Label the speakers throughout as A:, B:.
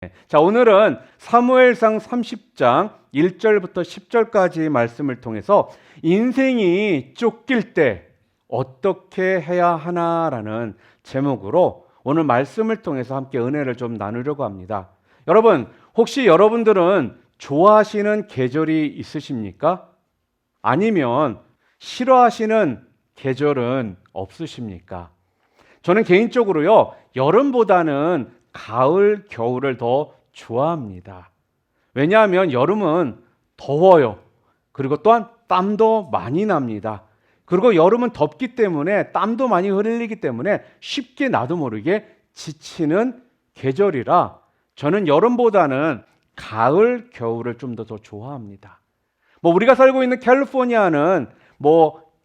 A: 네. 자, 오늘은 사무엘상 30장 1절부터 10절까지 말씀을 통해서 인생이 쫓길 때 어떻게 해야 하나라는 제목으로 오늘 말씀을 통해서 함께 은혜를 좀 나누려고 합니다. 여러분, 혹시 여러분들은 좋아하시는 계절이 있으십니까? 아니면 싫어하시는 계절은 없으십니까? 저는 개인적으로요, 여름보다는 가을, 겨울을 더 좋아합니다. 왜냐하면 여름은 더워요. 그리고 또한 땀도 많이 납니다. 그리고 여름은 덥기 때문에 땀도 많이 흘리기 때문에 쉽게 나도 모르게 지치는 계절이라 저는 여름보다는 가을, 겨울을 좀 더 좋아합니다. 우리가 살고 있는 캘리포니아는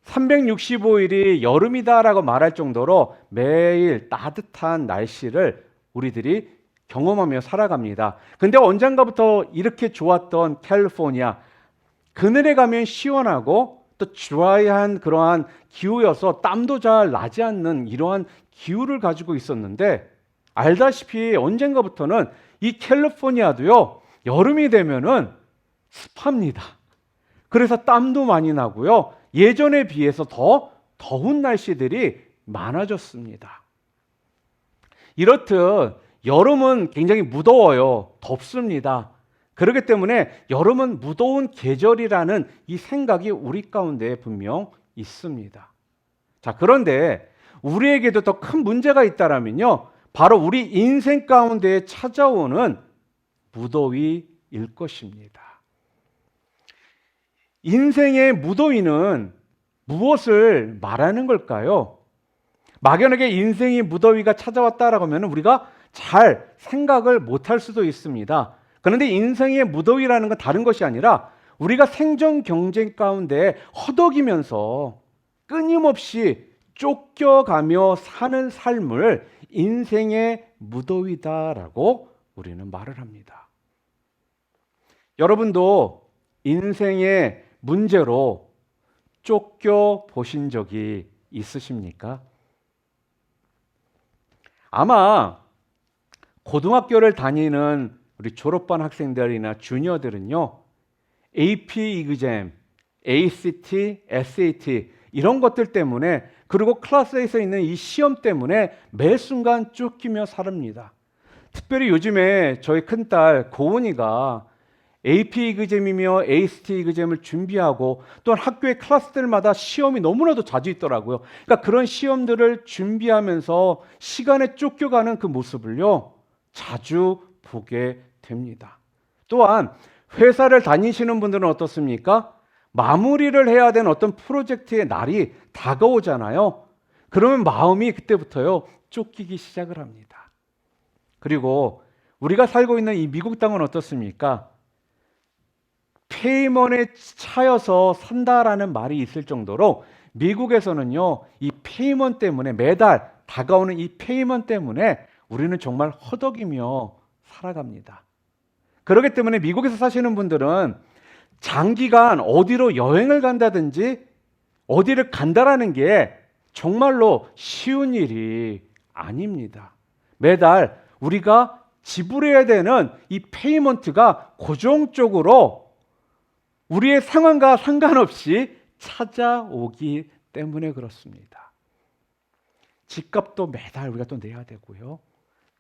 A: 365일이 여름이다라고 말할 정도로 매일 따뜻한 날씨를 우리들이 경험하며 살아갑니다. 근데 언젠가부터 이렇게 좋았던 캘리포니아, 그늘에 가면 시원하고 또 드라이한 그러한 기후여서 땀도 잘 나지 않는 이러한 기후를 가지고 있었는데, 알다시피 언젠가부터는 이 캘리포니아도요, 여름이 되면은 습합니다. 그래서 땀도 많이 나고요, 예전에 비해서 더 더운 날씨들이 많아졌습니다. 이렇듯 여름은 굉장히 무더워요. 덥습니다. 그렇기 때문에 여름은 무더운 계절이라는 이 생각이 우리 가운데 분명 있습니다. 자, 그런데 우리에게도 더 큰 문제가 있다면요, 바로 우리 인생 가운데 찾아오는 무더위일 것입니다. 인생의 무더위는 무엇을 말하는 걸까요? 막연하게 인생의 무더위가 찾아왔다라고 하면 우리가 잘 생각을 못할 수도 있습니다. 그런데 인생의 무더위라는 건 다른 것이 아니라 우리가 생존 경쟁 가운데 허덕이면서 끊임없이 쫓겨가며 사는 삶을 인생의 무더위다라고 우리는 말을 합니다. 여러분도 인생의 문제로 쫓겨 보신 적이 있으십니까? 아마 고등학교를 다니는 우리 졸업반 학생들이나 주니어들은요, AP exam, ACT, SAT 이런 것들 때문에, 그리고 클래스에서 있는 이 시험 때문에 매 순간 쫓기며 살합니다. 특별히 요즘에 저희 큰딸 고은이가 AP exam이며 ACT exam을 준비하고 또한 학교의 클래스들마다 시험이 너무나도 자주 있더라고요. 그러니까 그런 시험들을 준비하면서 시간에 쫓겨가는 그 모습을요, 자주 보게 됩니다. 또한 회사를 다니시는 분들은 어떻습니까? 마무리를 해야 되는 어떤 프로젝트의 날이 다가오잖아요. 그러면 마음이 그때부터요, 쫓기기 시작을 합니다. 그리고 우리가 살고 있는 이 미국 땅은 어떻습니까? 페이먼에 차여서 산다라는 말이 있을 정도로 미국에서는요, 이 페이먼 때문에, 매달 다가오는 이 페이먼 때문에 우리는 정말 허덕이며 살아갑니다. 그렇기 때문에 미국에서 사시는 분들은 장기간 어디로 여행을 간다든지 어디를 간다라는 게 정말로 쉬운 일이 아닙니다. 매달 우리가 지불해야 되는 이 페이먼트가 고정적으로 우리의 상황과 상관없이 찾아오기 때문에 그렇습니다. 집값도 매달 우리가 또 내야 되고요.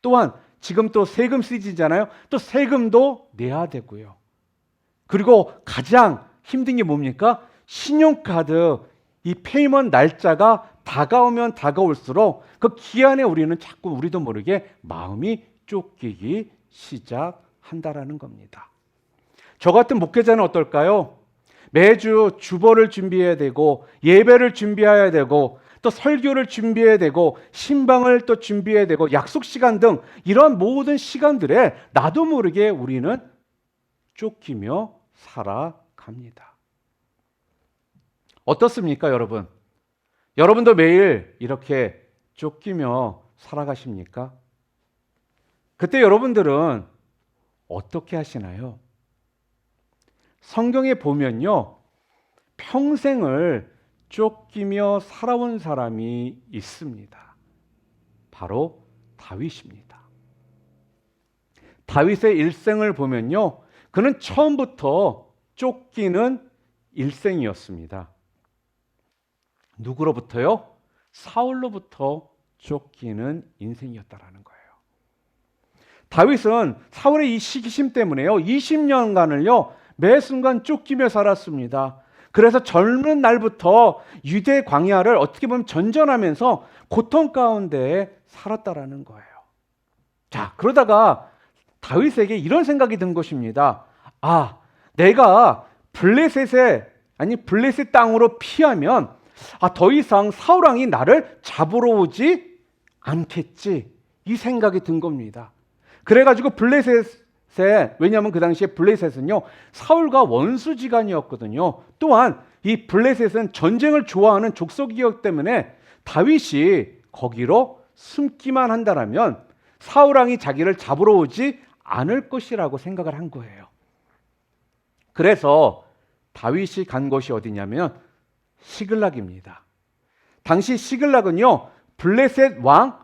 A: 또한 지금 또 세금 시즌이잖아요. 또 세금도 내야 되고요. 그리고 가장 힘든 게 뭡니까? 신용카드 이 페이먼트 날짜가 다가오면 다가올수록 그 기한에 우리는 자꾸 우리도 모르게 마음이 쫓기기 시작한다라는 겁니다. 저 같은 목회자는 어떨까요? 매주 주보를 준비해야 되고 예배를 준비해야 되고 또 설교를 준비해야 되고 신방을 또 준비해야 되고 약속 시간 등 이런 모든 시간들에 나도 모르게 우리는 쫓기며 살아갑니다. 어떻습니까, 여러분? 여러분도 매일 이렇게 쫓기며 살아가십니까? 그때 여러분들은 어떻게 하시나요? 성경에 보면요, 평생을 쫓기며 살아온 사람이 있습니다. 바로 다윗입니다. 다윗의 일생을 보면요, 그는 처음부터 쫓기는 일생이었습니다. 누구로부터요? 사울로부터 쫓기는 인생이었다라는 거예요. 다윗은 사울의 이 시기심 때문에요, 20년간을요 매 순간 쫓기며 살았습니다. 그래서 젊은 날부터 유대 광야를 어떻게 보면 전전하면서 고통 가운데 살았다라는 거예요. 자, 그러다가 다윗에게 이런 생각이 든 것입니다. 아, 내가 블레셋 땅으로 피하면 더 이상 사울 왕이 나를 잡으러 오지 않겠지, 이 생각이 든 겁니다. 그래가지고 왜냐하면 그 당시에 블레셋은요 사울과 원수지간이었거든요. 또한 이 블레셋은 전쟁을 좋아하는 족속이었기 때문에 다윗이 거기로 숨기만 한다라면 사울 왕이 자기를 잡으러 오지 않을 것이라고 생각을 한 거예요. 그래서 다윗이 간 곳이 어디냐면 시글락입니다. 당시 시글락은요 블레셋 왕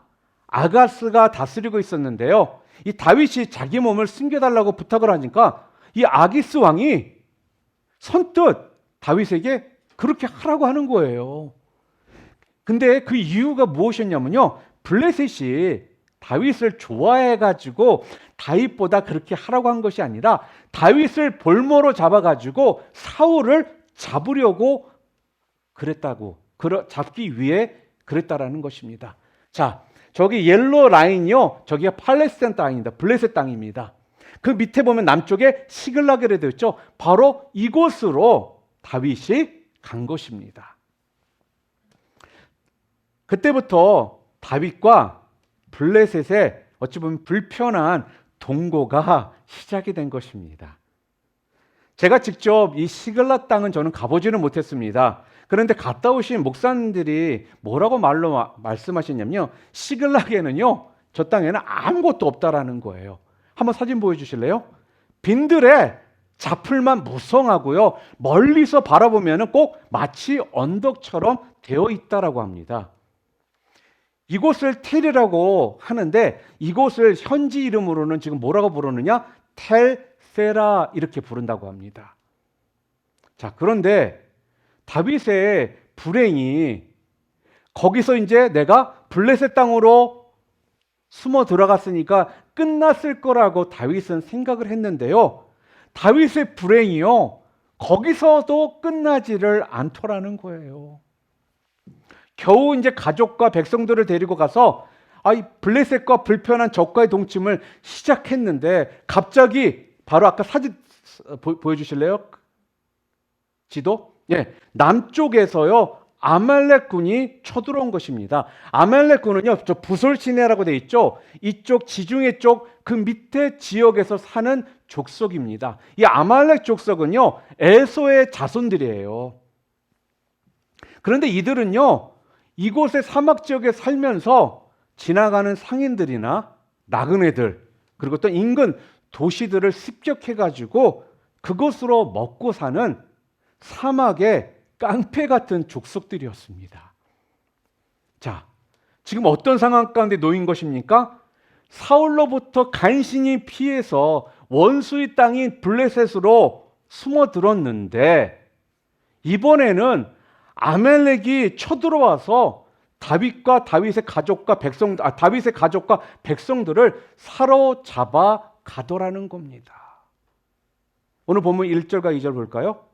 A: 아가스가 다스리고 있었는데요, 이 다윗이 자기 몸을 숨겨달라고 부탁을 하니까 이 아기스 왕이 선뜻 다윗에게 그렇게 하라고 하는 거예요. 근데 그 이유가 무엇이었냐면요, 블레셋이 다윗을 좋아해가지고 다윗보다 그렇게 하라고 한 것이 아니라 다윗을 볼모로 잡아가지고 사울을 잡으려고 잡기 위해 그랬다라는 것입니다. 자, 저기 옐로 라인이요, 저기가 팔레스타인 땅입니다. 블레셋 땅입니다. 그 밑에 보면 남쪽에 시글락이라고 되어 있죠. 바로 이곳으로 다윗이 간 것입니다. 그때부터 다윗과 블레셋의 어찌 보면 불편한 동거가 시작이 된 것입니다. 제가 직접 이 시글락 땅은 저는 가보지는 못했습니다. 그런데 갔다 오신 목사님들이 뭐라고 말씀하셨냐면요, 시글락에는요 저 땅에는 아무것도 없다라는 거예요. 한번 사진 보여주실래요? 빈들에 자풀만 무성하고요, 멀리서 바라보면 꼭 마치 언덕처럼 되어 있다라고 합니다. 이곳을 텔이라고 하는데 이곳을 현지 이름으로는 지금 뭐라고 부르느냐? 텔세라 이렇게 부른다고 합니다. 자, 그런데 다윗의 불행이 거기서 이제 내가 블레셋 땅으로 숨어 들어갔으니까 끝났을 거라고 다윗은 생각을 했는데요, 다윗의 불행이요 거기서도 끝나지를 않더라는 거예요. 겨우 이제 가족과 백성들을 데리고 가서 이 블레셋과 불편한 적과의 동침을 시작했는데 갑자기 바로 아까 사진 보여주실래요? 지도? 예, 남쪽에서요 아말렉군이 쳐들어온 것입니다. 아말렉군은요 저 부솔시내라고 되어 있죠. 이쪽 지중해 쪽 그 밑에 지역에서 사는 족속입니다. 이 아말렉 족속은요 에서의 자손들이에요. 그런데 이들은요 이곳의 사막 지역에 살면서 지나가는 상인들이나 나그네들 그리고 또 인근 도시들을 습격해가지고 그곳으로 먹고 사는 사막의 깡패 같은 족속들이었습니다. 자, 지금 어떤 상황 가운데 놓인 것입니까? 사울로부터 간신히 피해서 원수의 땅인 블레셋으로 숨어들었는데 이번에는 아멜렉이 쳐들어와서 다윗과 다윗의 가족과 백성들을 사로잡아 가더라는 겁니다. 오늘 본문 1절과 2절 볼까요?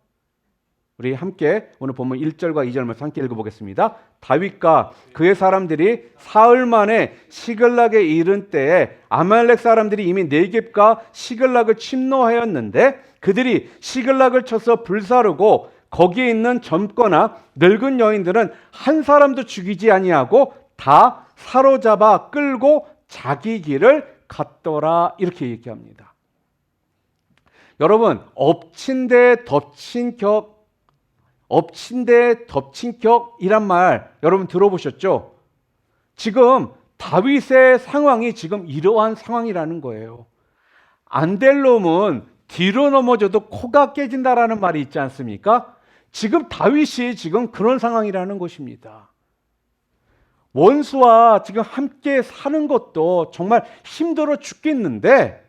A: 우리 함께 오늘 본문 1절과 2절만 함께 읽어보겠습니다. 다윗과 그의 사람들이 사흘 만에 시글락에 이른 때에 아말렉 사람들이 이미 네겝과 시글락을 침노하였는데 그들이 시글락을 쳐서 불사르고 거기에 있는 젊거나 늙은 여인들은 한 사람도 죽이지 아니하고 다 사로잡아 끌고 자기 길을 갔더라 이렇게 얘기합니다. 여러분, 엎친 데 덮친 격이란 말 여러분 들어보셨죠? 지금 다윗의 상황이 지금 이러한 상황이라는 거예요. 안 될 놈은 뒤로 넘어져도 코가 깨진다라는 말이 있지 않습니까? 지금 다윗이 지금 그런 상황이라는 것입니다. 원수와 지금 함께 사는 것도 정말 힘들어 죽겠는데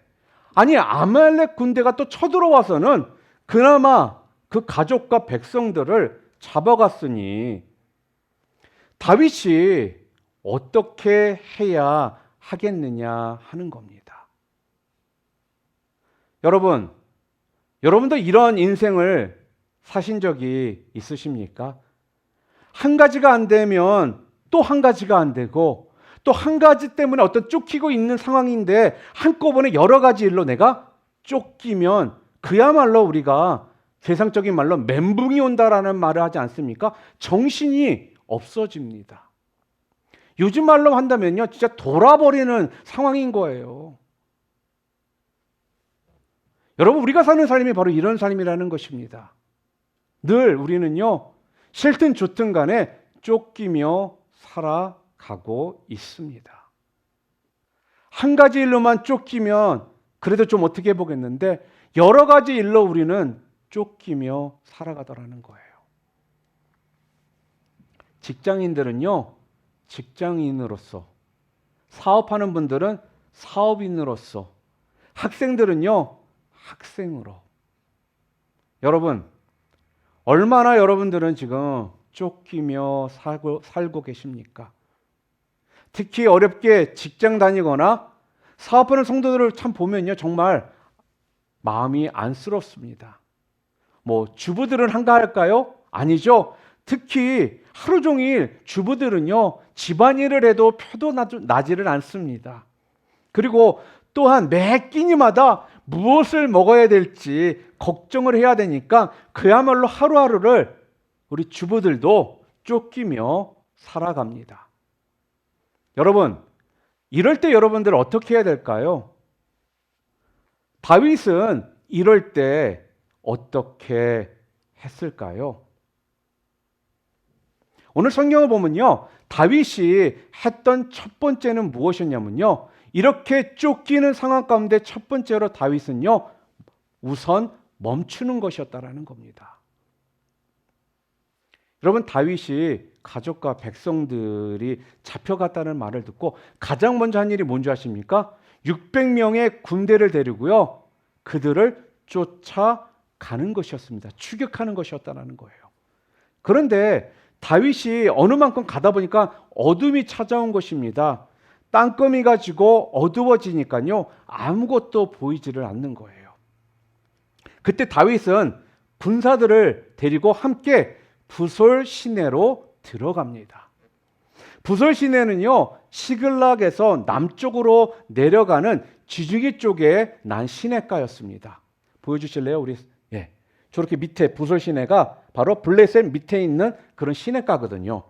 A: 아니 아말렉 군대가 또 쳐들어와서는 그나마 그 가족과 백성들을 잡아갔으니 다윗이 어떻게 해야 하겠느냐 하는 겁니다. 여러분도 이런 인생을 사신 적이 있으십니까? 한 가지가 안 되면 또 한 가지가 안 되고 또 한 가지 때문에 어떤 쫓기고 있는 상황인데 한꺼번에 여러 가지 일로 내가 쫓기면 그야말로 우리가 세상적인 말로 멘붕이 온다라는 말을 하지 않습니까? 정신이 없어집니다. 요즘 말로 한다면요, 진짜 돌아버리는 상황인 거예요. 여러분, 우리가 사는 삶이 바로 이런 삶이라는 것입니다. 늘 우리는요, 싫든 좋든 간에 쫓기며 살아가고 있습니다. 한 가지 일로만 쫓기면 그래도 좀 어떻게 해보겠는데 여러 가지 일로 우리는 쫓기며 살아가더라는 거예요. 직장인들은요, 직장인으로서, 사업하는 분들은 사업인으로서, 학생들은요, 학생으로. 여러분, 얼마나 여러분들은 지금 쫓기며 살고 계십니까? 특히 어렵게 직장 다니거나 사업하는 성도들을 참 보면요, 정말 마음이 안쓰럽습니다. 뭐 주부들은 한가할까요? 아니죠. 특히 하루 종일 주부들은요, 집안일을 해도 표도 나지를 않습니다. 그리고 또한 매 끼니마다 무엇을 먹어야 될지 걱정을 해야 되니까 그야말로 하루하루를 우리 주부들도 쫓기며 살아갑니다. 여러분, 이럴 때 여러분들 어떻게 해야 될까요? 다윗은 이럴 때 어떻게 했을까요? 오늘 성경을 보면요, 다윗이 했던 첫 번째는 무엇이었냐면요, 이렇게 쫓기는 상황 가운데 첫 번째로 다윗은요, 우선 멈추는 것이었다라는 겁니다. 여러분, 다윗이 가족과 백성들이 잡혀갔다는 말을 듣고 가장 먼저 한 일이 뭔지 아십니까? 600명의 군대를 데리고요, 그들을 쫓아가는 것이었습니다. 추격하는 것이었다는 거예요. 그런데 다윗이 어느 만큼 가다 보니까 어둠이 찾아온 것입니다. 땅거미가 지고 어두워지니까요, 아무것도 보이지를 않는 거예요. 그때 다윗은 군사들을 데리고 함께 부솔 시내로 들어갑니다. 부솔 시내는요, 시글락에서 남쪽으로 내려가는 지중해 쪽에 난 시내가였습니다. 보여주실래요? 우리 저렇게 밑에 부솔 시내가 바로 블레셋 밑에 있는 그런 시내가거든요.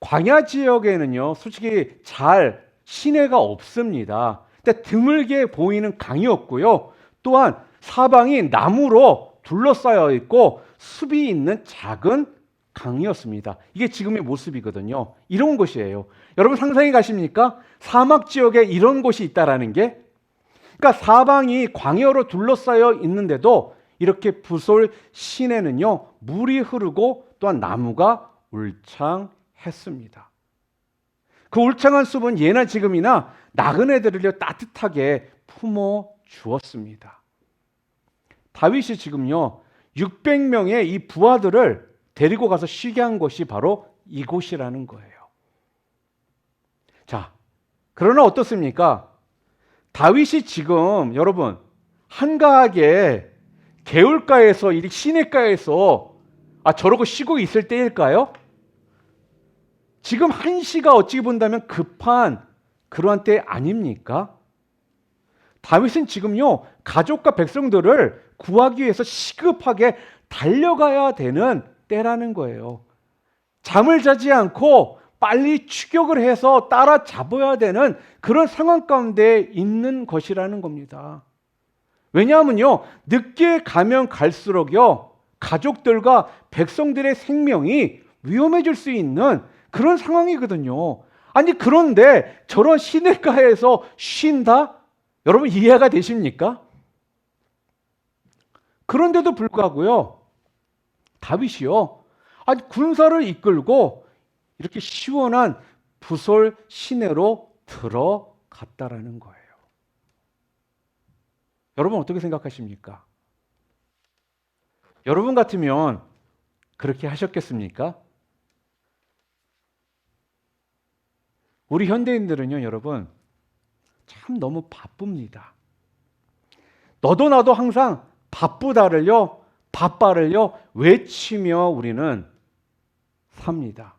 A: 광야 지역에는요, 솔직히 잘 시내가 없습니다. 근데 드물게 보이는 강이었고요. 또한 사방이 나무로 둘러싸여 있고 숲이 있는 작은 강이었습니다. 이게 지금의 모습이거든요. 이런 곳이에요. 여러분 상상이 가십니까? 사막 지역에 이런 곳이 있다라는 게? 그러니까 사방이 광야로 둘러싸여 있는데도 이렇게 부솔 시내는요, 물이 흐르고 또한 나무가 울창했습니다. 그 울창한 숲은 예나 지금이나 나그네들을 따뜻하게 품어 주었습니다. 다윗이 지금요, 600명의 이 부하들을 데리고 가서 쉬게 한 것이 바로 이곳이라는 거예요. 자, 그러나 어떻습니까? 다윗이 지금 여러분 한가하게 개울가에서 이 시내가에서 저러고 쉬고 있을 때일까요? 지금 한시가 어찌 본다면 급한 그러한 때 아닙니까? 다윗은 지금요, 가족과 백성들을 구하기 위해서 시급하게 달려가야 되는 때라는 거예요. 잠을 자지 않고 빨리 추격을 해서 따라잡아야 되는 그런 상황 가운데 있는 것이라는 겁니다. 왜냐하면요, 늦게 가면 갈수록요, 가족들과 백성들의 생명이 위험해질 수 있는 그런 상황이거든요. 아니, 그런데 저런 시내가에서 쉰다? 여러분 이해가 되십니까? 그런데도 불구하고요, 다윗이요, 군사를 이끌고 이렇게 시원한 부솔 시내로 들어갔다라는 거예요. 여러분 어떻게 생각하십니까? 여러분 같으면 그렇게 하셨겠습니까? 우리 현대인들은요, 여러분, 참 너무 바쁩니다. 너도 나도 항상 바쁘다를요, 바빠를요, 외치며 우리는 삽니다.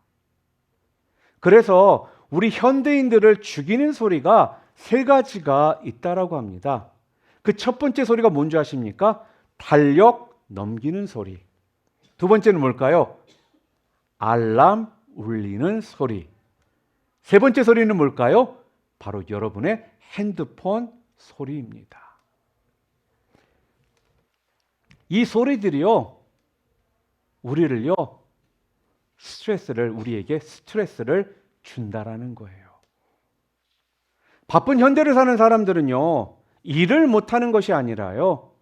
A: 그래서 우리 현대인들을 죽이는 소리가 세 가지가 있다라고 합니다. 그 첫 번째 소리가 뭔지 아십니까? 달력 넘기는 소리. 두 번째는 뭘까요? 알람 울리는 소리. 세 번째 소리는 뭘까요? 바로 여러분의 핸드폰 소리입니다. 이 소리들이요, 우리에게 스트레스를 준다라는 거예요. 바쁜 현대를 사는 사람들은요, 일을 못하는 것이 아니라요,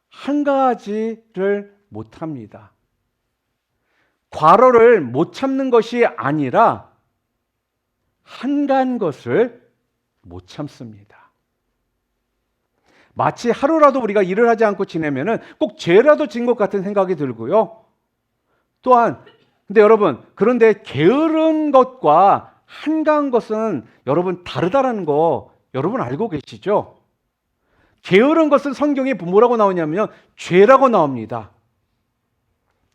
A: 한 가지를 못합니다. 과로를 못 참는 것이 아니라 한가한 것을 못 참습니다. 마치 하루라도 우리가 일을 하지 않고 지내면은 꼭 죄라도 진 것 같은 생각이 들고요. 또한 근데 여러분, 그런데 게으른 것과 한가한 것은 여러분 다르다라는 거 여러분 알고 계시죠? 게으른 것은 성경에 뭐라고 나오냐면 죄라고 나옵니다.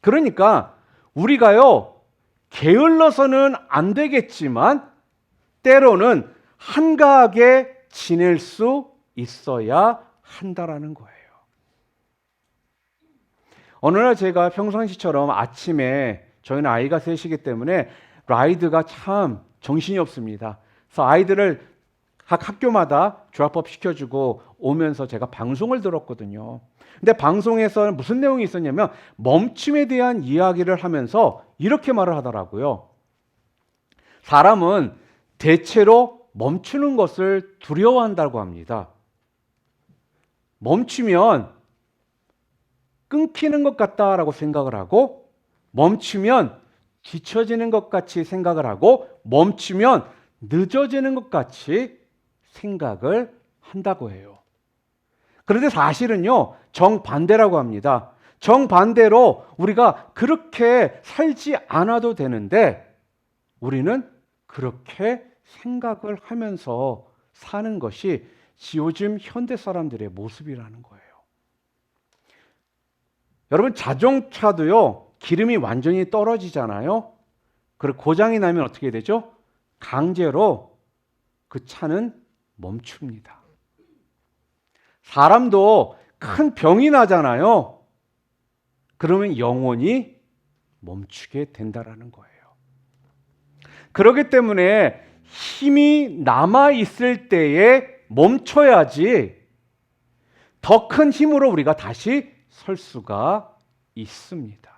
A: 그러니까 우리가요, 게을러서는 안 되겠지만 때로는 한가하게 지낼 수 있어야 한다라는 거예요. 어느 날 제가 평상시처럼 아침에 저희는 아이가 셋이기 때문에 라이드가 참 정신이 없습니다. 그래서 아이들을 각 학교마다 졸업업 시켜주고 오면서 제가 방송을 들었거든요. 근데 방송에서 무슨 내용이 있었냐면 멈춤에 대한 이야기를 하면서 이렇게 말을 하더라고요. 사람은 대체로 멈추는 것을 두려워한다고 합니다. 멈추면 끊기는 것 같다라고 생각을 하고, 멈추면 뒤처지는 것 같이 생각을 하고, 멈추면 늦어지는 것 같이 생각을 한다고 해요. 그런데 사실은요, 정반대라고 합니다. 정반대로 우리가 그렇게 살지 않아도 되는데 우리는 그렇게 생각을 하면서 사는 것이 요즘 현대 사람들의 모습이라는 거예요. 여러분, 자동차도요, 기름이 완전히 떨어지잖아요. 그리고 고장이 나면 어떻게 되죠? 강제로 그 차는 멈춥니다. 사람도 큰 병이 나잖아요. 그러면 영원히 멈추게 된다라는 거예요. 그렇기 때문에 힘이 남아 있을 때에 멈춰야지 더 큰 힘으로 우리가 다시 설 수가 있습니다.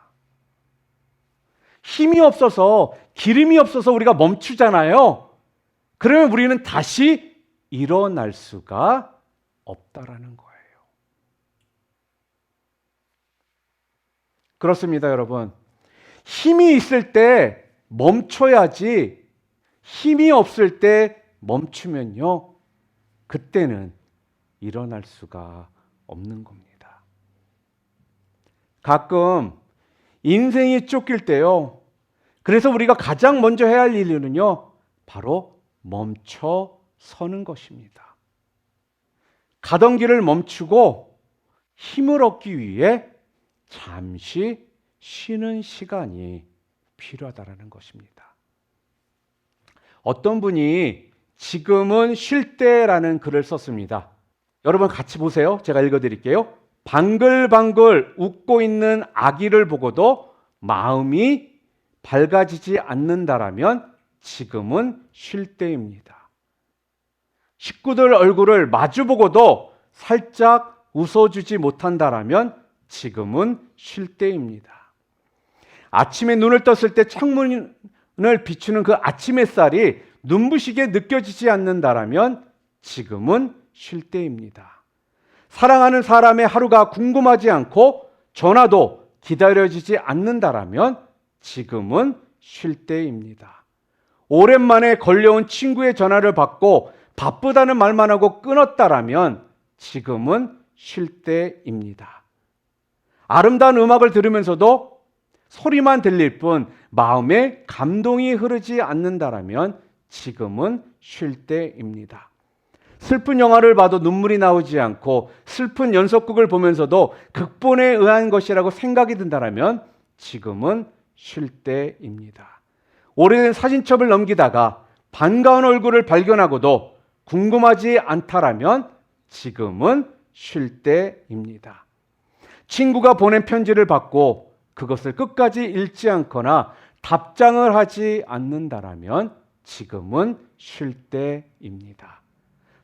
A: 힘이 없어서, 기름이 없어서 우리가 멈추잖아요. 그러면 우리는 다시 일어날 수가 없다라는 거예요. 그렇습니다, 여러분. 힘이 있을 때 멈춰야지, 힘이 없을 때 멈추면요, 그때는 일어날 수가 없는 겁니다. 가끔 인생이 쫓길 때요, 그래서 우리가 가장 먼저 해야 할 일은요, 바로 멈춰 서는 것입니다. 가던 길을 멈추고 힘을 얻기 위해 잠시 쉬는 시간이 필요하다는 것입니다. 어떤 분이 지금은 쉴 때라는 글을 썼습니다. 여러분 같이 보세요. 제가 읽어드릴게요. 방글방글 웃고 있는 아기를 보고도 마음이 밝아지지 않는다라면 지금은 쉴 때입니다. 식구들 얼굴을 마주보고도 살짝 웃어주지 못한다라면 지금은 쉴 때입니다. 아침에 눈을 떴을 때 창문을 비추는 그 아침 햇살이 눈부시게 느껴지지 않는다라면 지금은 쉴 때입니다. 사랑하는 사람의 하루가 궁금하지 않고 전화도 기다려지지 않는다라면 지금은 쉴 때입니다. 오랜만에 걸려온 친구의 전화를 받고 바쁘다는 말만 하고 끊었다라면 지금은 쉴 때입니다. 아름다운 음악을 들으면서도 소리만 들릴 뿐 마음에 감동이 흐르지 않는다라면 지금은 쉴 때입니다. 슬픈 영화를 봐도 눈물이 나오지 않고 슬픈 연속극을 보면서도 극본에 의한 것이라고 생각이 든다라면 지금은 쉴 때입니다. 오래된 사진첩을 넘기다가 반가운 얼굴을 발견하고도 궁금하지 않다라면 지금은 쉴 때입니다. 친구가 보낸 편지를 받고 그것을 끝까지 읽지 않거나 답장을 하지 않는다라면 지금은 쉴 때입니다.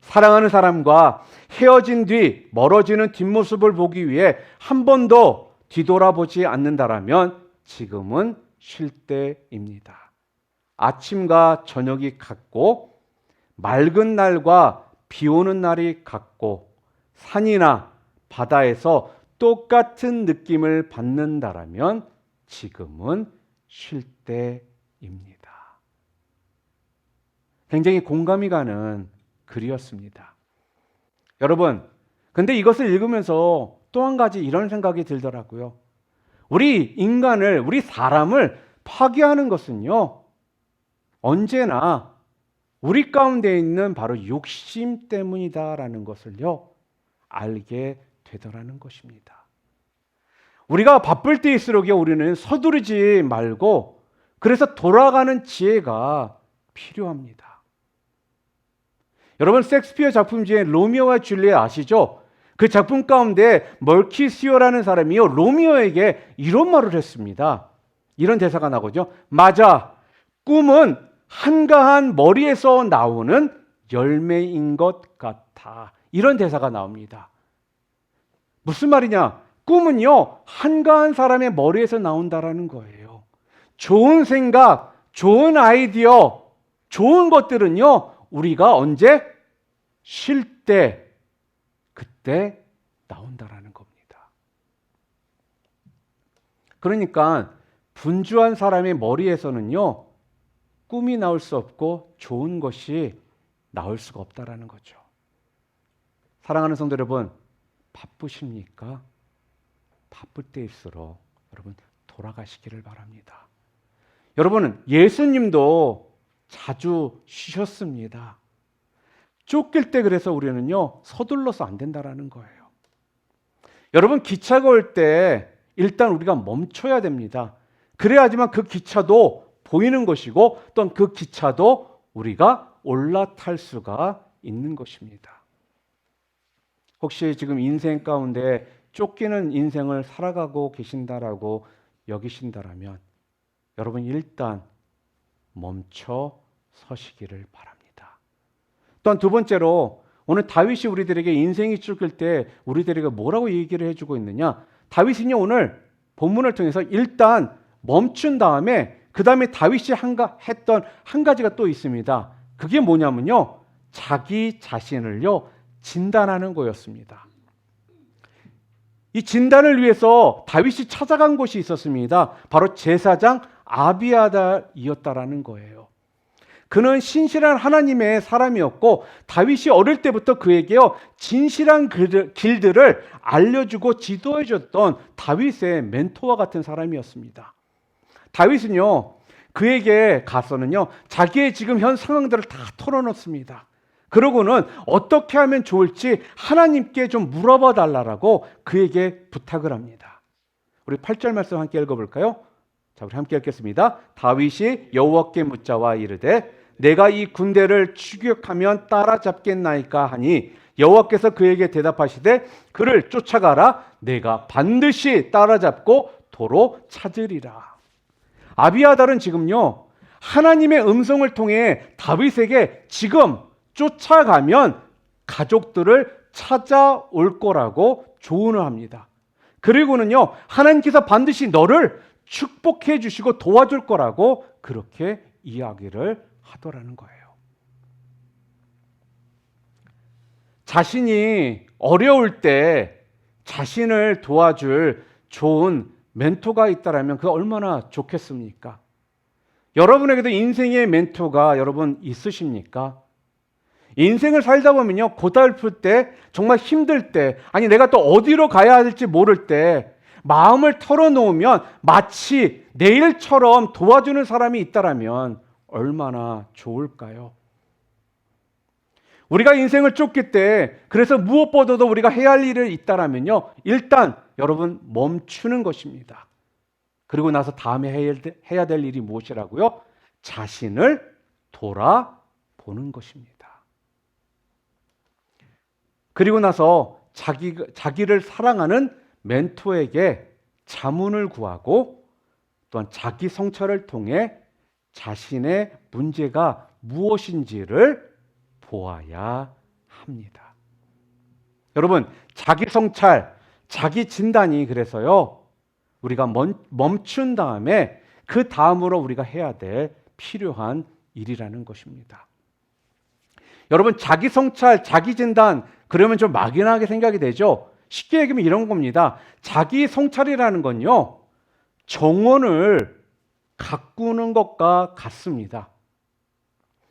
A: 사랑하는 사람과 헤어진 뒤 멀어지는 뒷모습을 보기 위해 한 번도 뒤돌아보지 않는다라면 지금은 쉴 때입니다. 아침과 저녁이 같고 맑은 날과 비 오는 날이 같고 산이나 바다에서 똑같은 느낌을 받는다라면 지금은 쉴 때입니다. 굉장히 공감이 가는 글이었습니다. 여러분, 근데 이것을 읽으면서 또 한 가지 이런 생각이 들더라고요. 우리 인간을, 우리 사람을 파괴하는 것은요, 언제나 우리 가운데 있는 바로 욕심 때문이다라는 것을요, 알게 되더라는 것입니다. 우리가 바쁠 때일수록요, 우리는 서두르지 말고 그래서 돌아가는 지혜가 필요합니다. 여러분, 셰익스피어 작품 중에 로미오와 줄리엣 아시죠? 그 작품 가운데 멀키시오라는 사람이요, 로미오에게 이런 말을 했습니다. 이런 대사가 나오죠. 맞아, 꿈은 한가한 머리에서 나오는 열매인 것 같아. 이런 대사가 나옵니다. 무슨 말이냐? 꿈은요, 한가한 사람의 머리에서 나온다라는 거예요. 좋은 생각, 좋은 아이디어, 좋은 것들은요, 우리가 언제? 쉴 때, 그때 나온다라는 겁니다. 그러니까 분주한 사람의 머리에서는요, 꿈이 나올 수 없고 좋은 것이 나올 수가 없다라는 거죠. 사랑하는 성도 여러분, 바쁘십니까? 바쁠 때일수록 여러분 돌아가시기를 바랍니다. 여러분, 예수님도 자주 쉬셨습니다. 쫓길 때 그래서 우리는요, 서둘러서 안 된다라는 거예요. 여러분, 기차가 올 때 일단 우리가 멈춰야 됩니다. 그래야지만 그 기차도 보이는 것이고 또 그 기차도 우리가 올라탈 수가 있는 것입니다. 혹시 지금 인생 가운데 쫓기는 인생을 살아가고 계신다라고 여기신다라면 여러분 일단 멈춰 서시기를 바랍니다. 또한 두 번째로 오늘 다윗이 우리들에게 인생이 쫓길 때 우리들에게 뭐라고 얘기를 해주고 있느냐? 다윗은요, 오늘 본문을 통해서 일단 멈춘 다음에 그 다음에 다윗이 했던 한 가지가 또 있습니다. 그게 뭐냐면요, 자기 자신을요 진단하는 거였습니다. 이 진단을 위해서 다윗이 찾아간 곳이 있었습니다. 바로 제사장 아비아달이었다라는 거예요. 그는 신실한 하나님의 사람이었고 다윗이 어릴 때부터 그에게요 진실한 길들을 알려주고 지도해줬던 다윗의 멘토와 같은 사람이었습니다. 다윗은요 그에게 가서는요 자기의 지금 현 상황들을 다 털어놓습니다. 그러고는 어떻게 하면 좋을지 하나님께 좀 물어봐 달라고 그에게 부탁을 합니다. 우리 8절 말씀 함께 읽어볼까요? 자, 우리 함께 읽겠습니다. 다윗이 여호와께 묻자와 이르되 내가 이 군대를 추격하면 따라잡겠나이까 하니 여호와께서 그에게 대답하시되 그를 쫓아가라. 내가 반드시 따라잡고 도로 찾으리라. 아비아달은 지금요 하나님의 음성을 통해 다윗에게 지금 쫓아가면 가족들을 찾아올 거라고 조언을 합니다. 그리고는요 하나님께서 반드시 너를 축복해 주시고 도와줄 거라고 그렇게 이야기를 하더라는 거예요. 자신이 어려울 때 자신을 도와줄 좋은 멘토가 있다라면 그거 얼마나 좋겠습니까? 여러분에게도 인생의 멘토가 여러분 있으십니까? 인생을 살다 보면요, 고달플 때, 정말 힘들 때, 아니 내가 또 어디로 가야 할지 모를 때 마음을 털어놓으면 마치 내일처럼 도와주는 사람이 있다라면 얼마나 좋을까요? 우리가 인생을 쫓길 때, 그래서 무엇보다도 우리가 해야 할 일이 있다라면요, 일단 여러분 멈추는 것입니다. 그리고 나서 다음에 해야 될 일이 무엇이라고요? 자신을 돌아보는 것입니다. 그리고 나서 자기를 사랑하는 멘토에게 자문을 구하고 또한 자기 성찰을 통해 자신의 문제가 무엇인지를 보아야 합니다. 여러분, 자기 성찰, 자기 진단이 그래서요, 우리가 멈춘 다음에 그 다음으로 우리가 해야 될 필요한 일이라는 것입니다. 여러분, 자기 성찰, 자기 진단, 그러면 좀 막연하게 생각이 되죠. 쉽게 얘기하면 이런 겁니다. 자기 성찰이라는 건요, 정원을 가꾸는 것과 같습니다.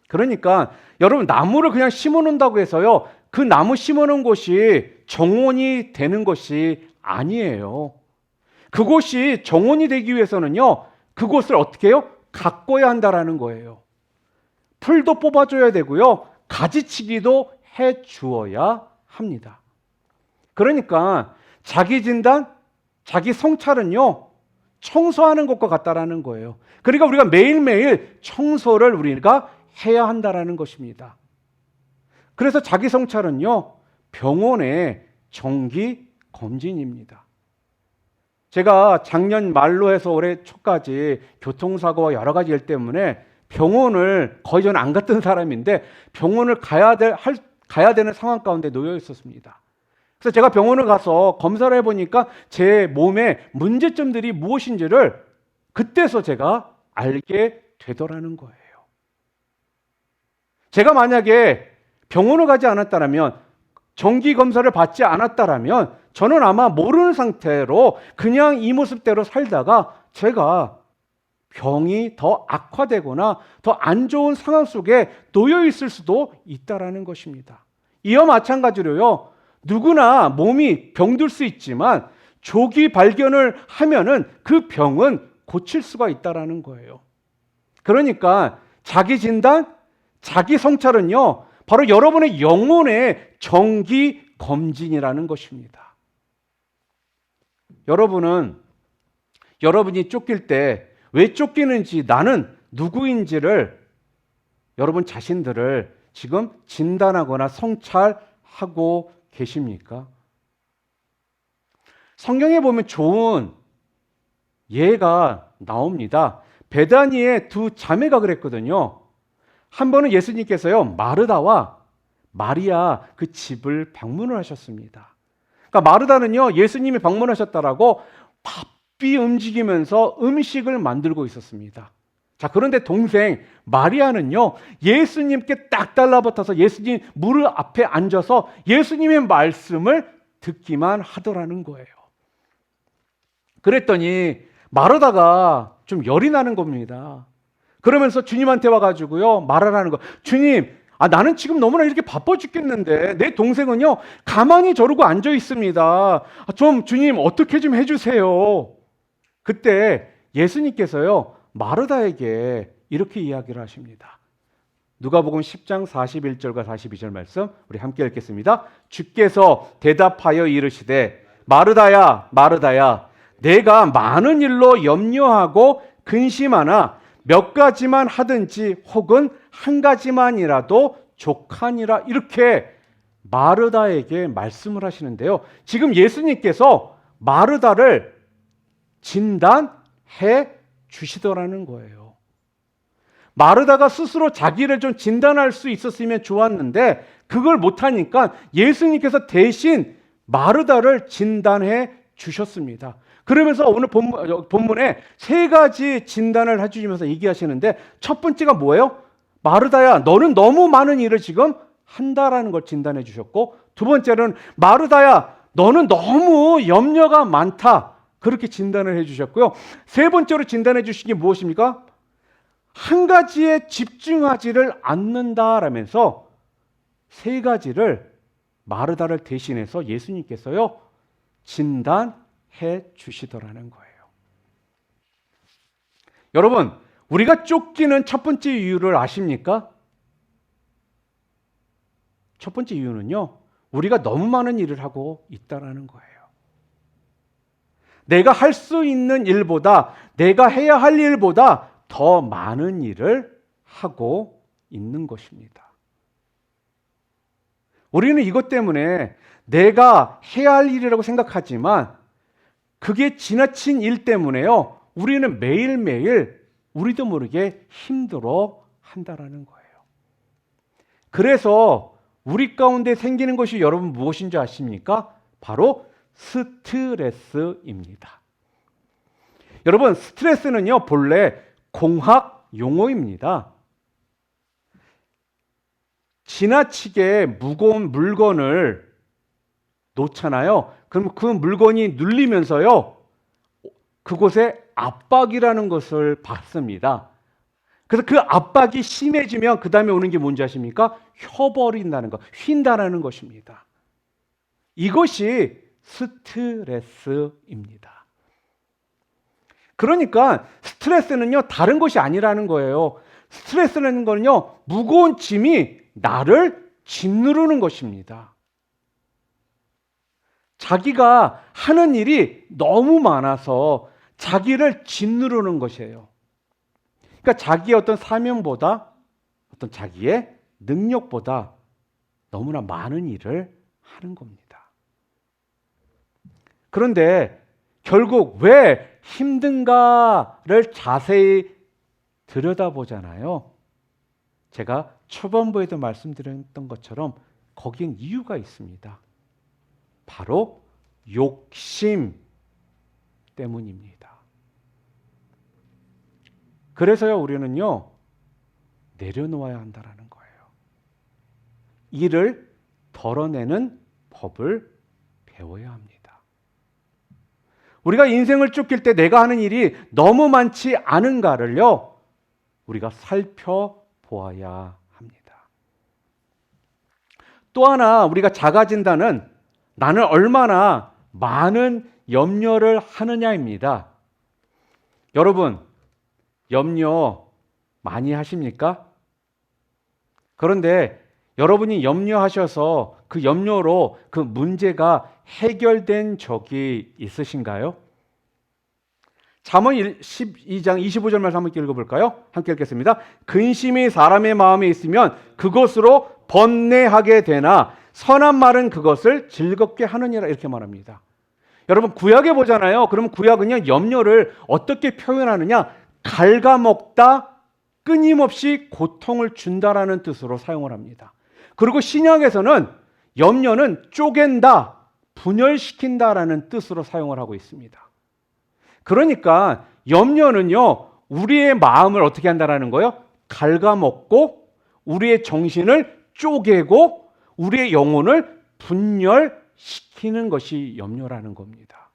A: 그러니까 여러분, 나무를 그냥 심어놓는다고 해서요, 그 나무 심어놓은 곳이 정원이 되는 것이 아니에요. 그곳이 정원이 되기 위해서는요, 그곳을 어떻게 해요? 가꿔야 한다라는 거예요. 풀도 뽑아줘야 되고요, 가지치기도 해 주어야 합니다. 그러니까 자기 진단, 자기 성찰은요, 청소하는 것과 같다라는 거예요. 그러니까 우리가 매일매일 청소를 우리가 해야 한다라는 것입니다. 그래서 자기 성찰은요, 병원의 정기 검진입니다. 제가 작년 말로 해서 올해 초까지 교통사고와 여러 가지 일 때문에 병원을 거의 저는 안 갔던 사람인데 병원을 가야 되는 상황 가운데 놓여 있었습니다. 그래서 제가 병원을 가서 검사를 해보니까 제 몸의 문제점들이 무엇인지를 그때서 제가 알게 되더라는 거예요. 제가 만약에 병원을 가지 않았다면, 정기 검사를 받지 않았다면 저는 아마 모르는 상태로 그냥 이 모습대로 살다가 제가 병이 더 악화되거나 더 안 좋은 상황 속에 놓여 있을 수도 있다라는 것입니다. 이와 마찬가지로요, 누구나 몸이 병들 수 있지만 조기 발견을 하면은 그 병은 고칠 수가 있다라는 거예요. 그러니까 자기 진단, 자기 성찰은요, 바로 여러분의 영혼의 정기 검진이라는 것입니다. 여러분이 쫓길 때 왜 쫓기는지, 나는 누구인지를 여러분 자신들을 지금 진단하거나 성찰하고 계십니까? 성경에 보면 좋은 예가 나옵니다. 베다니의 두 자매가 그랬거든요. 한 번은 예수님께서요, 마르다와 마리아 그 집을 방문을 하셨습니다. 그러니까 마르다는요, 예수님이 방문하셨다라고 바삐 움직이면서 음식을 만들고 있었습니다. 자, 그런데 동생 마리아는요, 예수님께 딱 달라붙어서 예수님 무릎 앞에 앉아서 예수님의 말씀을 듣기만 하더라는 거예요. 그랬더니 마르다가 좀 열이 나는 겁니다. 그러면서 주님한테 와가지고요, 말하라는 거. 주님, 나는 지금 너무나 이렇게 바빠 죽겠는데 내 동생은요, 가만히 저러고 앉아 있습니다. 좀 주님 어떻게 좀 해주세요. 그때 예수님께서요, 마르다에게 이렇게 이야기를 하십니다. 누가복음 10장 41절과 42절 말씀 우리 함께 읽겠습니다. 주께서 대답하여 이르시되, 마르다야, 마르다야, 내가 많은 일로 염려하고 근심하나 몇 가지만 하든지 혹은 한 가지만이라도 족하니라. 이렇게 마르다에게 말씀을 하시는데요, 지금 예수님께서 마르다를 진단해 주시더라는 거예요. 마르다가 스스로 자기를 좀 진단할 수 있었으면 좋았는데 그걸 못하니까 예수님께서 대신 마르다를 진단해 주셨습니다. 그러면서 오늘 본문에 세 가지 진단을 해주시면서 얘기하시는데, 첫 번째가 뭐예요? 마르다야, 너는 너무 많은 일을 지금 한다라는 걸 진단해 주셨고, 두 번째는 마르다야, 너는 너무 염려가 많다, 그렇게 진단을 해 주셨고요. 세 번째로 진단해 주신 게 무엇입니까? 한 가지에 집중하지를 않는다라면서 세 가지를 마르다를 대신해서 예수님께서요 진단해 주시더라는 거예요. 여러분, 우리가 쫓기는 첫 번째 이유를 아십니까? 첫 번째 이유는요, 우리가 너무 많은 일을 하고 있다라는 거예요. 내가 할 수 있는 일보다, 내가 해야 할 일보다 더 많은 일을 하고 있는 것입니다. 우리는 이것 때문에 내가 해야 할 일이라고 생각하지만 그게 지나친 일 때문에요, 우리는 매일매일 우리도 모르게 힘들어 한다라는 거예요. 그래서 우리 가운데 생기는 것이 여러분 무엇인지 아십니까? 바로 스트레스입니다. 여러분, 스트레스는요 본래 공학 용어입니다. 지나치게 무거운 물건을 놓잖아요. 그럼 그 물건이 눌리면서요 그곳에 압박이라는 것을 받습니다. 그래서 그 압박이 심해지면 그 다음에 오는 게 뭔지 아십니까? 휘어버린다는 것, 휜다라는 것입니다. 이것이 스트레스입니다. 그러니까 스트레스는요 다른 것이 아니라는 거예요. 스트레스라는 거는요 무거운 짐이 나를 짓누르는 것입니다. 자기가 하는 일이 너무 많아서 자기를 짓누르는 것이에요. 그러니까 자기의 어떤 사명보다 어떤 자기의 능력보다 너무나 많은 일을 하는 겁니다. 그런데 결국 왜 힘든가를 자세히 들여다보잖아요. 제가 초반부에도 말씀드렸던 것처럼 거긴 이유가 있습니다. 바로 욕심 때문입니다. 그래서요 우리는요 내려놓아야 한다는 거예요. 일을 덜어내는 법을 배워야 합니다. 우리가 인생을 쫓길 때 내가 하는 일이 너무 많지 않은가를요 우리가 살펴보아야 합니다. 또 하나 우리가 자가진단은 나는 얼마나 많은 염려를 하느냐입니다. 여러분, 염려 많이 하십니까? 그런데 여러분이 염려하셔서 그 염려로 그 문제가 해결된 적이 있으신가요? 잠언 12장 25절 말씀 한번 읽어볼까요? 함께 읽겠습니다. 근심이 사람의 마음에 있으면 그것으로 번뇌하게 되나 선한 말은 그것을 즐겁게 하느니라, 이렇게 말합니다. 여러분, 구약에 보잖아요. 그러면 구약은요 염려를 어떻게 표현하느냐, 갉아먹다, 끊임없이 고통을 준다라는 뜻으로 사용을 합니다. 그리고 신약에서는 염려는 쪼갠다, 분열시킨다라는 뜻으로 사용을 하고 있습니다. 그러니까 염려는요 우리의 마음을 어떻게 한다라는 거예요? 갉아먹고 우리의 정신을 쪼개고 우리의 영혼을 분열시키는 것이 염려라는 겁니다.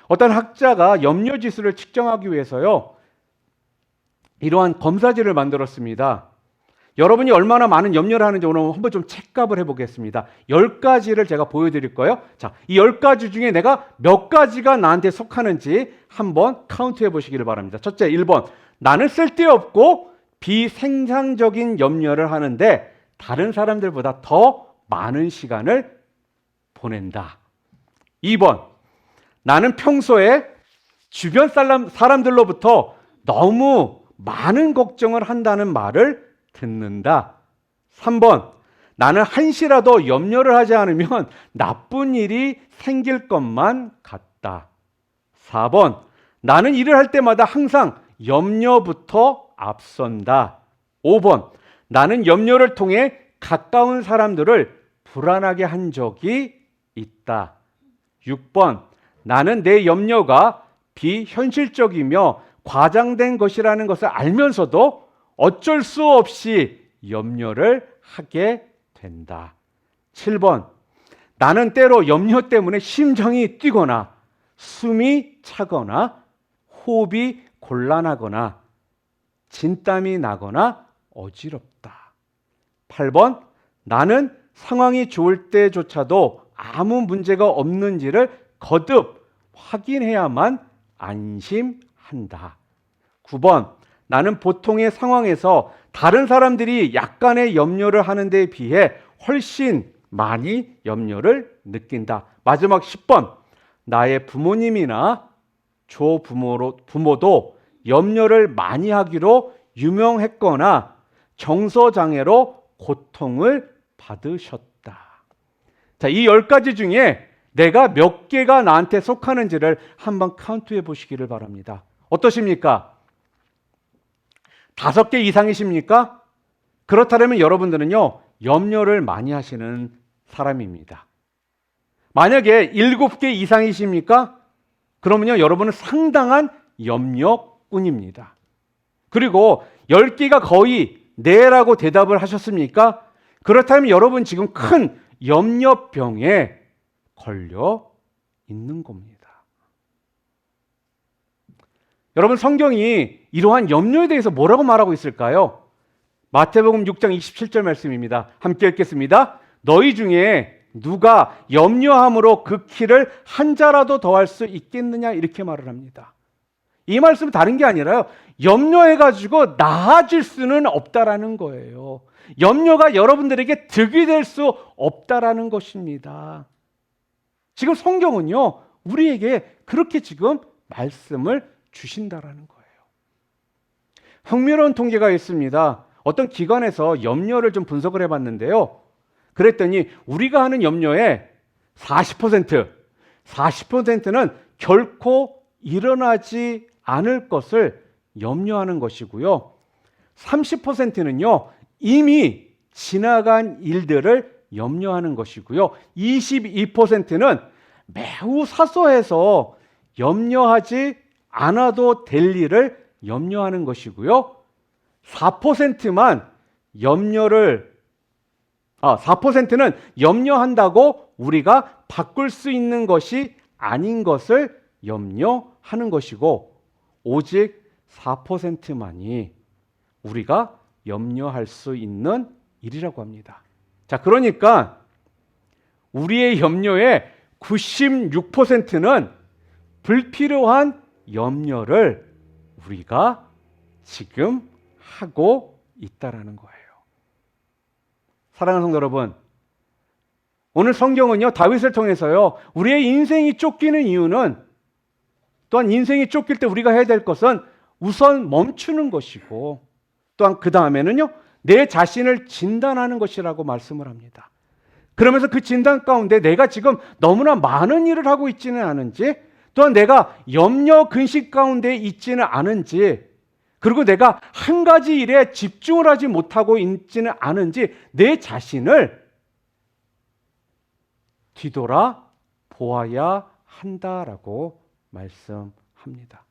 A: 어떤 학자가 염려 지수를 측정하기 위해서요 이러한 검사지를 만들었습니다. 여러분이 얼마나 많은 염려를 하는지 오늘 한번 좀 체크업을 해보겠습니다. 10가지를 제가 보여드릴 거예요. 자, 이 10가지 중에 내가 몇 가지가 나한테 속하는지 한번 카운트해 보시기를 바랍니다. 첫째, 1번. 나는 쓸데없고 비생산적인 염려를 하는데 다른 사람들보다 더 많은 시간을 보낸다. 2번. 나는 평소에 주변 사람들로부터 너무 많은 걱정을 한다는 말을 듣는다. 3번. 나는 한시라도 염려를 하지 않으면 나쁜 일이 생길 것만 같다. 4번. 나는 일을 할 때마다 항상 염려부터 앞선다. 5번. 나는 염려를 통해 가까운 사람들을 불안하게 한 적이 있다. 6번. 나는 내 염려가 비현실적이며 과장된 것이라는 것을 알면서도 어쩔 수 없이 염려를 하게 된다. 7번. 나는 때로 염려 때문에 심장이 뛰거나 숨이 차거나 호흡이 곤란하거나 진땀이 나거나 어지럽다. 8번, 나는 상황이 좋을 때조차도 아무 문제가 없는지를 거듭 확인해야만 안심한다. 9번, 나는 보통의 상황에서 다른 사람들이 약간의 염려를 하는 데에 비해 훨씬 많이 염려를 느낀다. 마지막 10번, 나의 부모님이나 부모도 염려를 많이 하기로 유명했거나 정서장애로 고통을 받으셨다. 자, 이 10가지 중에 내가 몇 개가 나한테 속하는지를 한번 카운트해 보시기를 바랍니다. 어떠십니까? 5개 이상이십니까? 그렇다면 여러분들은요, 염려를 많이 하시는 사람입니다. 만약에 7개 이상이십니까? 그러면요, 여러분은 상당한 염려꾼입니다. 그리고 10개가 거의 네라고 대답을 하셨습니까? 그렇다면 여러분 지금 큰 염려병에 걸려 있는 겁니다. 여러분, 성경이 이러한 염려에 대해서 뭐라고 말하고 있을까요? 마태복음 6장 27절 말씀입니다. 함께 읽겠습니다. 너희 중에 누가 염려함으로 그 키를 한 자라도 더할 수 있겠느냐, 이렇게 말을 합니다. 이 말씀은 다른 게 아니라요, 염려해가지고 나아질 수는 없다라는 거예요. 염려가 여러분들에게 득이 될 수 없다라는 것입니다. 지금 성경은요, 우리에게 그렇게 지금 말씀을 주신다라는 거예요. 흥미로운 통계가 있습니다. 어떤 기관에서 염려를 좀 분석을 해봤는데요. 그랬더니 우리가 하는 염려의 40%는 결코 일어나지 않을 것을 염려하는 것이고요. 30%는요, 이미 지나간 일들을 염려하는 것이고요. 22%는 매우 사소해서 염려하지 않아도 될 일을 염려하는 것이고요. 4%는 염려한다고 우리가 바꿀 수 있는 것이 아닌 것을 염려하는 것이고, 오직 4%만이 우리가 염려할 수 있는 일이라고 합니다. 자, 그러니까 우리의 염려의 96%는 불필요한 염려를 우리가 지금 하고 있다라는 거예요. 사랑하는 성도 여러분, 오늘 성경은요, 다윗을 통해서요, 우리의 인생이 쫓기는 이유는, 또한 인생이 쫓길 때 우리가 해야 될 것은 우선 멈추는 것이고, 또한 그 다음에는요, 내 자신을 진단하는 것이라고 말씀을 합니다. 그러면서 그 진단 가운데 내가 지금 너무나 많은 일을 하고 있지는 않은지, 또한 내가 염려 근심 가운데 있지는 않은지, 그리고 내가 한 가지 일에 집중을 하지 못하고 있지는 않은지 내 자신을 뒤돌아 보아야 한다라고 말씀합니다.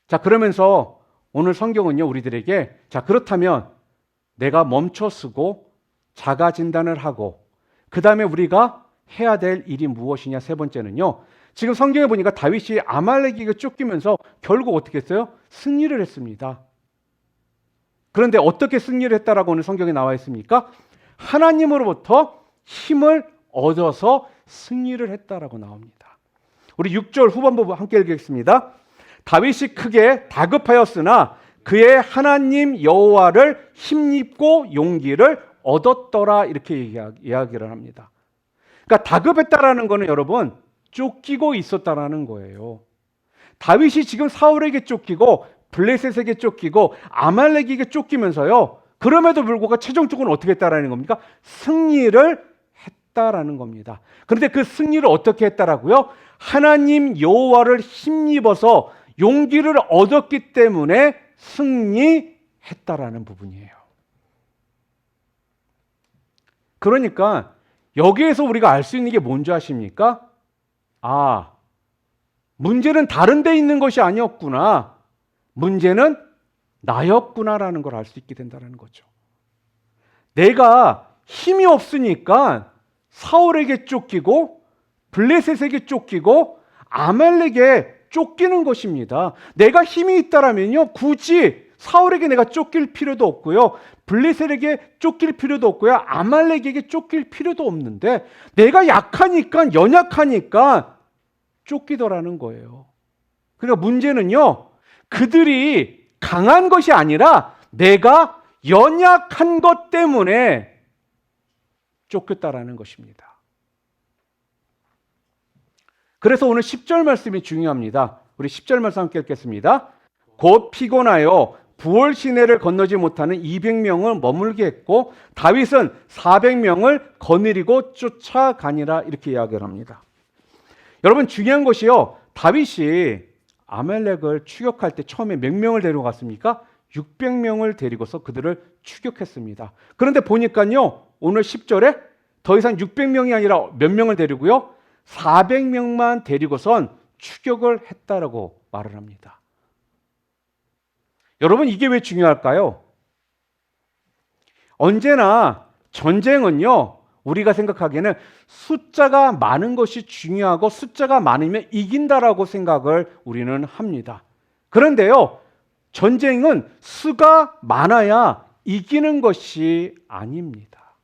A: 자, 그러면서 오늘 성경은요, 우리들에게, 자, 그렇다면 내가 멈춰서고 자가 진단을 하고 그 다음에 우리가 해야 될 일이 무엇이냐, 세 번째는요, 지금 성경에 보니까 다윗이 아말렉에게 쫓기면서 결국 어떻게 했어요? 승리를 했습니다. 그런데 어떻게 승리를 했다라고 오늘 성경에 나와 있습니까? 하나님으로부터 힘을 얻어서 승리를 했다라고 나옵니다. 우리 6절 후반부 함께 읽겠습니다. 다윗이 크게 다급하였으나 그의 하나님 여호와를 힘입고 용기를 얻었더라, 이렇게 이야기를 합니다. 그러니까 다급했다라는 거는 여러분, 쫓기고 있었다라는 거예요. 다윗이 지금 사울에게 쫓기고 블레셋에게 쫓기고 아말렉에게 쫓기면서요, 그럼에도 불구하고 최종적으로 어떻게 했다라는 겁니까? 승리를 했다라는 겁니다. 그런데 그 승리를 어떻게 했다라고요? 하나님 여호와를 힘입어서 용기를 얻었기 때문에 승리했다라는 부분이에요. 그러니까 여기에서 우리가 알 수 있는 게 뭔지 아십니까? 아, 문제는 다른 데 있는 것이 아니었구나. 문제는 나였구나라는 걸 알 수 있게 된다는 거죠. 내가 힘이 없으니까 사울에게 쫓기고 블레셋에게 쫓기고 아말렉에 쫓기는 것입니다. 내가 힘이 있다라면요, 굳이 사울에게 내가 쫓길 필요도 없고요. 블레셋에게 쫓길 필요도 없고요. 아말렉에게 쫓길 필요도 없는데 내가 약하니까, 연약하니까 쫓기더라는 거예요. 그러니까 문제는요, 그들이 강한 것이 아니라 내가 연약한 것 때문에 쫓겼다라는 것입니다. 그래서 오늘 10절 말씀이 중요합니다. 우리 10절 말씀 함께 읽겠습니다. 곧 피곤하여 부올 시내를 건너지 못하는 200명을 머물게 했고 다윗은 400명을 거느리고 쫓아가니라, 이렇게 이야기를 합니다. 여러분, 중요한 것이요, 다윗이 아말렉을 추격할 때 처음에 몇 명을 데려갔습니까? 600명을 데리고서 그들을 추격했습니다. 그런데 보니까요, 오늘 10절에 더 이상 600명이 아니라 몇 명을 데리고요? 400명만 데리고선 추격을 했다라고 말을 합니다. 여러분, 이게 왜 중요할까요? 언제나 전쟁은요, 우리가 생각하기에는 숫자가 많은 것이 중요하고 숫자가 많으면 이긴다라고 생각을 우리는 합니다. 그런데요, 전쟁은 수가 많아야 이기는 것이 아닙니다.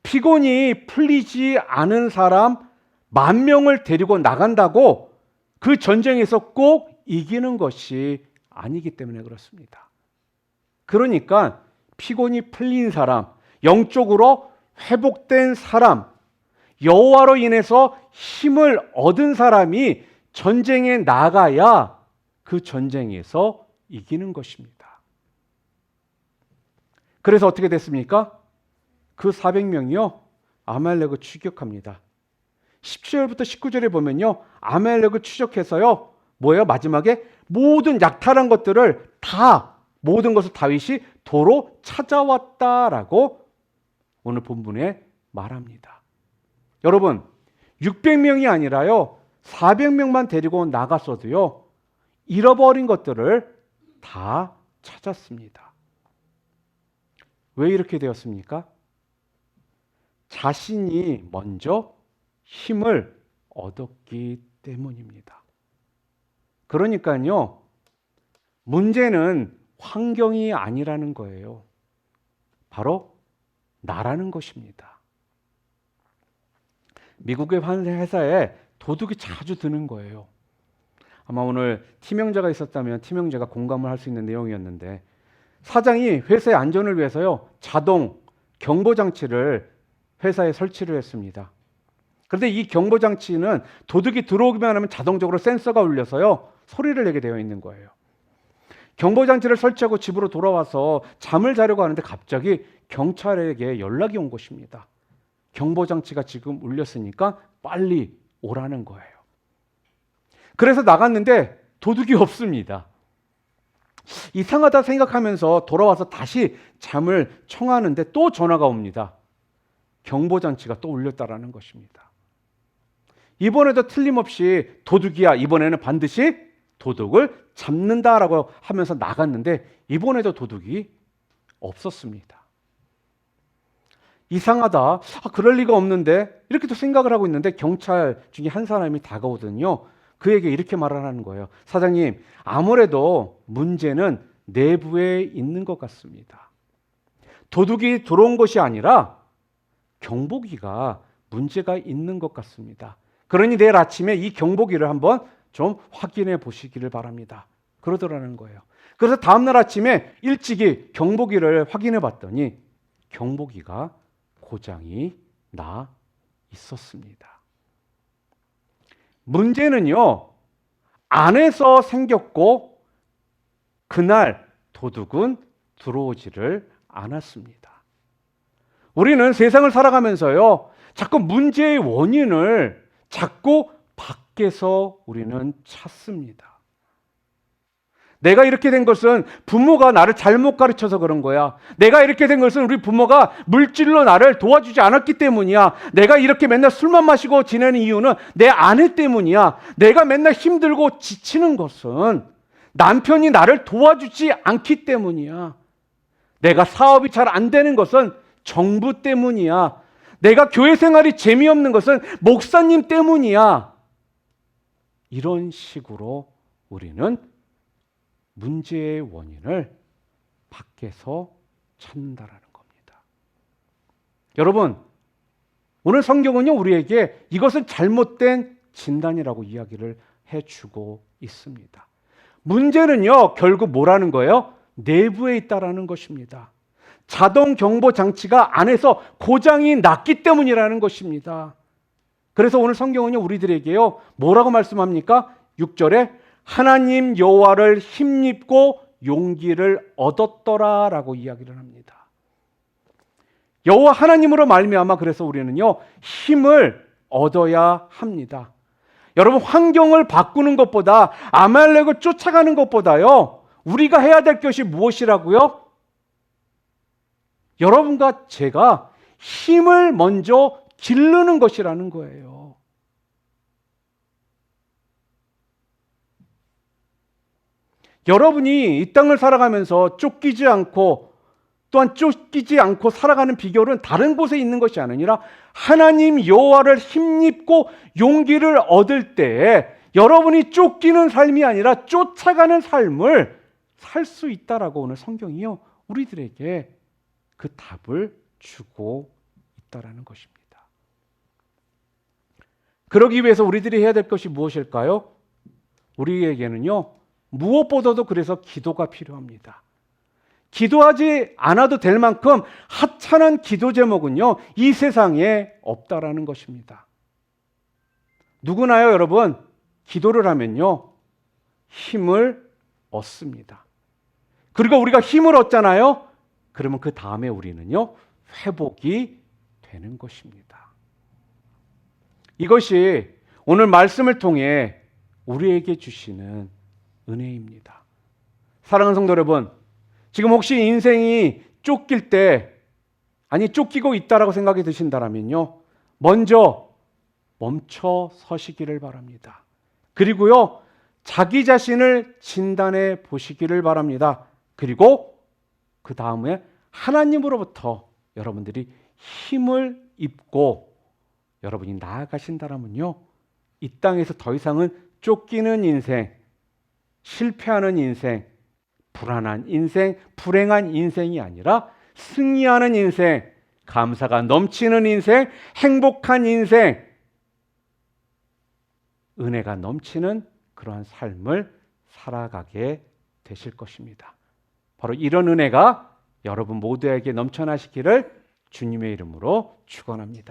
A: 피곤이 풀리지 않은 사람 10,000명을 데리고 나간다고 그 전쟁에서 꼭 이기는 것이 아니기 때문에 그렇습니다. 그러니까 피곤이 풀린 사람, 영적으로 회복된 사람, 여호와로 인해서 힘을 얻은 사람이 전쟁에 나가야 그 전쟁에서 이기는 것입니다. 그래서 어떻게 됐습니까? 그 400명이요, 아말렉을 추격합니다. 17절부터 19절에 보면요, 아말렉을 추격해서요, 뭐예요? 마지막에 모든 약탈한 것들을 다, 모든 것을 다윗이 도로 찾아왔다라고 오늘 본문에 말합니다. 여러분, 600명이 아니라요, 400명만 데리고 나갔어도요, 잃어버린 것들을 다 찾았습니다. 왜 이렇게 되었습니까? 자신이 먼저 힘을 얻었기 때문입니다. 그러니까요, 문제는 환경이 아니라는 거예요. 바로 나라는 것입니다. 미국의 회사에 도둑이 자주 드는 거예요. 아마 오늘 팀형제가 있었다면 팀형제가 공감을 할 수 있는 내용이었는데, 사장이 회사의 안전을 위해서요, 자동 경보장치를 회사에 설치를 했습니다. 그런데 이 경보장치는 도둑이 들어오기만 하면 자동적으로 센서가 울려서요, 소리를 내게 되어 있는 거예요. 경보장치를 설치하고 집으로 돌아와서 잠을 자려고 하는데 갑자기 경찰에게 연락이 온 것입니다. 경보장치가 지금 울렸으니까 빨리 오라는 거예요. 그래서 나갔는데 도둑이 없습니다. 이상하다 생각하면서 돌아와서 다시 잠을 청하는데 또 전화가 옵니다. 경보장치가 또 울렸다라는 것입니다. 이번에도 틀림없이 도둑이야, 이번에는 반드시 도둑을 잡는다라고 하면서 나갔는데 이번에도 도둑이 없었습니다. 이상하다, 그럴 리가 없는데, 이렇게 또 생각을 하고 있는데 경찰 중에 한 사람이 다가오더니요, 그에게 이렇게 말을 하는 거예요. 사장님, 아무래도 문제는 내부에 있는 것 같습니다. 도둑이 들어온 것이 아니라 경보기가 문제가 있는 것 같습니다. 그러니 내일 아침에 이 경보기를 한번 좀 확인해 보시기를 바랍니다. 그러더라는 거예요. 그래서 다음날 아침에 일찍이 경보기를 확인해 봤더니 경보기가 고장이 나 있었습니다. 문제는요, 안에서 생겼고 그날 도둑은 들어오지를 않았습니다. 우리는 세상을 살아가면서요, 자꾸 문제의 원인을 자꾸 밖에서 우리는 찾습니다. 내가 이렇게 된 것은 부모가 나를 잘못 가르쳐서 그런 거야. 내가 이렇게 된 것은 우리 부모가 물질로 나를 도와주지 않았기 때문이야. 내가 이렇게 맨날 술만 마시고 지내는 이유는 내 아내 때문이야. 내가 맨날 힘들고 지치는 것은 남편이 나를 도와주지 않기 때문이야. 내가 사업이 잘 안 되는 것은 정부 때문이야. 내가 교회 생활이 재미없는 것은 목사님 때문이야. 이런 식으로 우리는 문제의 원인을 밖에서 찾는다라는 겁니다. 여러분, 오늘 성경은요, 우리에게 이것은 잘못된 진단이라고 이야기를 해주고 있습니다. 문제는요, 결국 뭐라는 거예요? 내부에 있다라는 것입니다. 자동 경보 장치가 안에서 고장이 났기 때문이라는 것입니다. 그래서 오늘 성경은요, 우리들에게요, 뭐라고 말씀합니까? 6절에 하나님 여호와를 힘입고 용기를 얻었더라라고 이야기를 합니다. 여호와 하나님으로 말미암아 그래서 우리는요, 힘을 얻어야 합니다. 여러분, 환경을 바꾸는 것보다, 아말렉을 쫓아가는 것보다요, 우리가 해야 될 것이 무엇이라고요? 여러분과 제가 힘을 먼저 기르는 것이라는 거예요. 여러분이 이 땅을 살아가면서 쫓기지 않고 또한 쫓기지 않고 살아가는 비결은 다른 곳에 있는 것이 아니라 하나님 여호와를 힘입고 용기를 얻을 때에 여러분이 쫓기는 삶이 아니라 쫓아가는 삶을 살 수 있다라고 오늘 성경이요, 우리들에게 그 답을 주고 있다라는 것입니다. 그러기 위해서 우리들이 해야 될 것이 무엇일까요? 우리에게는요, 무엇보다도 그래서 기도가 필요합니다. 기도하지 않아도 될 만큼 하찮은 기도 제목은요, 이 세상에 없다라는 것입니다. 누구나요, 여러분, 기도를 하면요, 힘을 얻습니다. 그리고 우리가 힘을 얻잖아요. 그러면 그 다음에 우리는요, 회복이 되는 것입니다. 이것이 오늘 말씀을 통해 우리에게 주시는 은혜입니다. 사랑하는 성도 여러분, 지금 혹시 인생이 쫓길 때, 쫓기고 있다라고 생각이 드신다면요, 먼저 멈춰 서시기를 바랍니다. 그리고요, 자기 자신을 진단해 보시기를 바랍니다. 그리고 그 다음에 하나님으로부터 여러분들이 힘을 입고 여러분이 나아가신다면요, 이 땅에서 더 이상은 쫓기는 인생, 실패하는 인생, 불안한 인생, 불행한 인생이 아니라 승리하는 인생, 감사가 넘치는 인생, 행복한 인생, 은혜가 넘치는 그러한 삶을 살아가게 되실 것입니다. 바로 이런 은혜가 여러분 모두에게 넘쳐나시기를 주님의 이름으로 축원합니다.